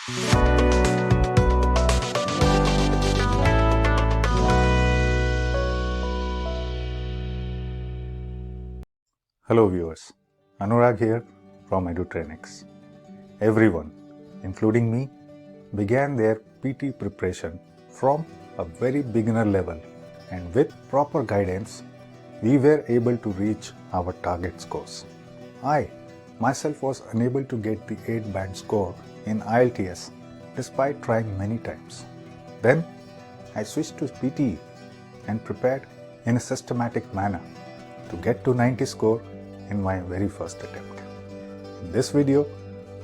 Hello viewers, Anurag here from EduTrainex. Everyone, including me, began their PT preparation from a very beginner level, and with proper guidance, we were able to reach our target scores. I myself was unable to get the 8-band score in IELTS despite trying many times. Then I switched to PTE and prepared in a systematic manner to get to 90 score in my very first attempt. In this video,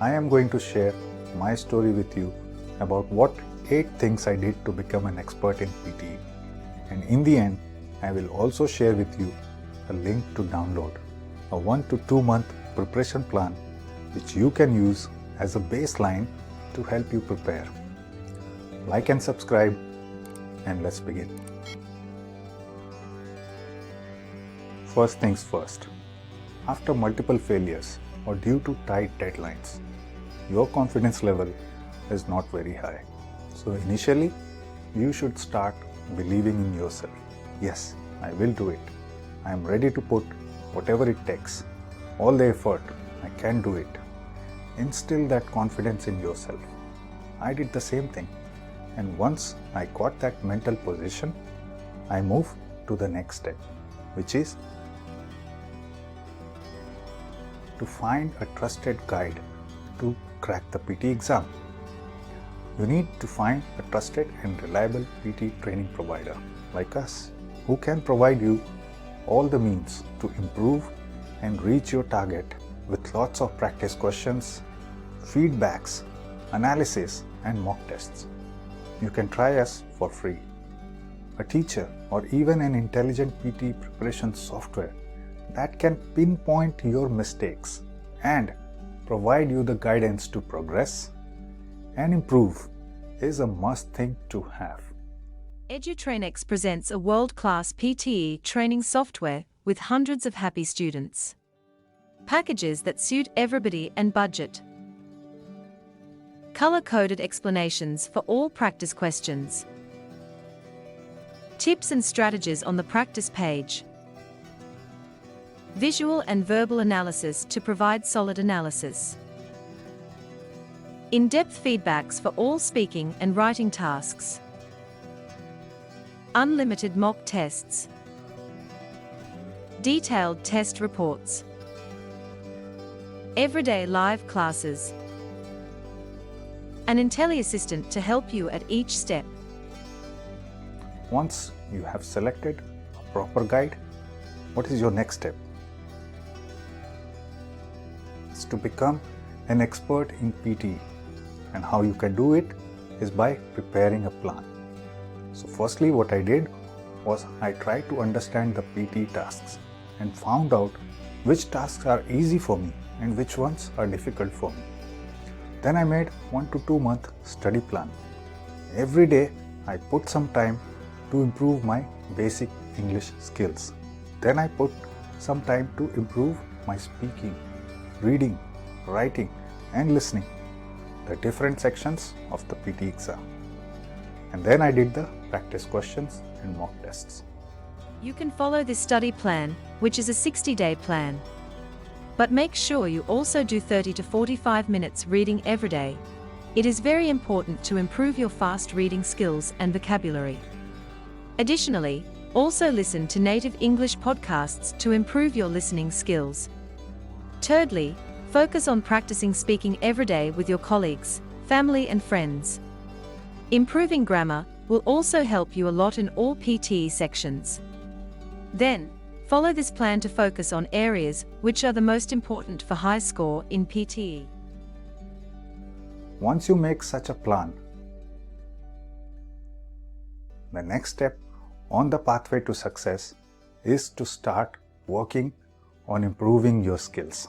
I am going to share my story with you about what 8 things I did to become an expert in PTE. And in the end, I will also share with you a link to download a 1 to 2 month preparation plan which you can use as a baseline to help you prepare. Like and subscribe, and let's begin. First things first. After multiple failures or due to tight deadlines, your confidence level is not very high. So initially, you should start believing in yourself. Yes, I will do it. I am ready to put whatever it takes, all the effort, I can do it. Instill that confidence in yourself. I did the same thing, and once I got that mental position, I moved to the next step, which is to find a trusted guide to crack the PT exam. You need to find a trusted and reliable PT training provider like us, who can provide you all the means to improve and reach your target with lots of practice questions, feedbacks, analysis, and mock tests. You can try us for free. A teacher or even an intelligent PT preparation software that can pinpoint your mistakes and provide you the guidance to progress and improve is a must thing to have. EduTrainex presents a world-class PTE training software with hundreds of happy students. Packages that suit everybody and budget. Color-coded explanations for all practice questions. Tips and strategies on the practice page. Visual and verbal analysis to provide solid analysis. In-depth feedbacks for all speaking and writing tasks. Unlimited mock tests. Detailed test reports. Everyday live classes. An IntelliAssistant to help you at each step. Once you have selected a proper guide, what is your next step? It's to become an expert in PTE, and how you can do it is by preparing a plan. So firstly, what I did was I tried to understand the PT tasks and found out which tasks are easy for me and which ones are difficult for me. Then I made 1 to 2 month study plan. Every day I put some time to improve my basic English skills. Then I put some time to improve my speaking, reading, writing, and listening, the different sections of the PT exam. And then I did the practice questions and mock tests. You can follow this study plan, which is a 60-day plan. But make sure you also do 30 to 45 minutes reading every day. It is very important to improve your fast reading skills and vocabulary. Additionally, also listen to native English podcasts to improve your listening skills. Thirdly, focus on practicing speaking every day with your colleagues, family, and friends. Improving grammar will also help you a lot in all PTE sections. Then, follow this plan to focus on areas which are the most important for high score in PTE. Once you make such a plan, the next step on the pathway to success is to start working on improving your skills.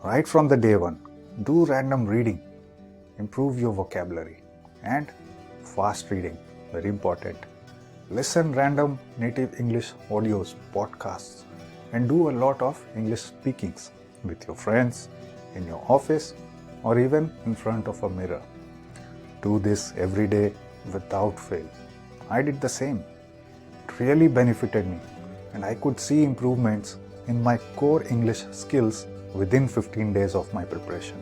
Right from the day one, do random reading, improve your vocabulary, and fast reading, very important. Listen random native English audios, podcasts, and do a lot of English speakings with your friends, in your office, or even in front of a mirror. Do this every day without fail. I did the same. It really benefited me, and I could see improvements in my core English skills within 15 days of my preparation.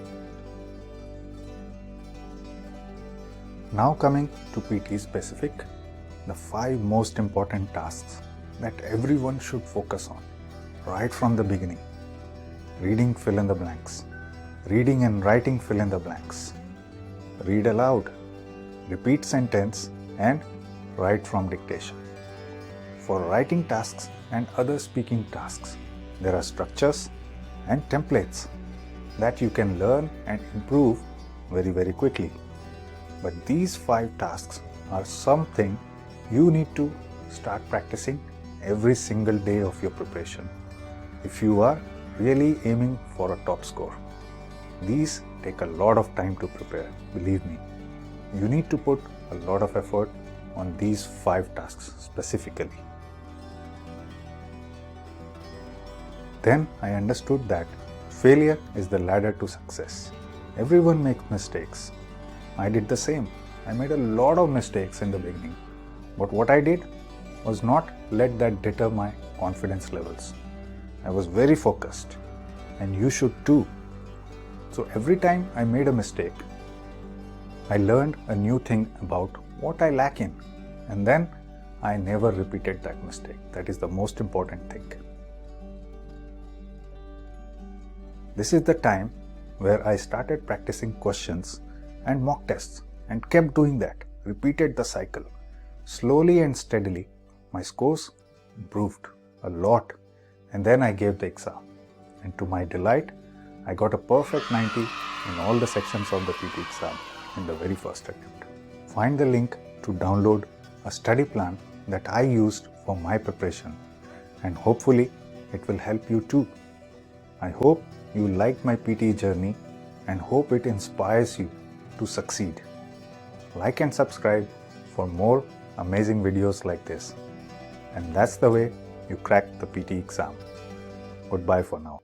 Now coming to PT specific, the 5 most important tasks that everyone should focus on right from the beginning. Reading fill in the blanks. Reading and writing fill in the blanks. Read aloud. Repeat sentence and write from dictation. For writing tasks and other speaking tasks, there are structures and templates that you can learn and improve very quickly. But these 5 tasks are something you need to start practicing every single day of your preparation if you are really aiming for a top score. These take a lot of time to prepare, believe me. You need to put a lot of effort on these 5 tasks specifically. Then I understood that failure is the ladder to success. Everyone makes mistakes. I did the same. I made a lot of mistakes in the beginning. But what I did was not let that deter my confidence levels. I was very focused, and you should too. So every time I made a mistake, I learned a new thing about what I lack in, and then I never repeated that mistake. That is the most important thing. This is the time where I started practicing questions and mock tests and kept doing that, repeated the cycle. Slowly and steadily, my scores improved a lot, and then I gave the exam. And to my delight, I got a perfect 90 in all the sections of the PTE exam in the very first attempt. Find the link to download a study plan that I used for my preparation, and hopefully it will help you too. I hope you liked my PTE journey and hope it inspires you to succeed. Like and subscribe for more amazing videos like this. And that's the way you crack the PTE exam. Goodbye for now.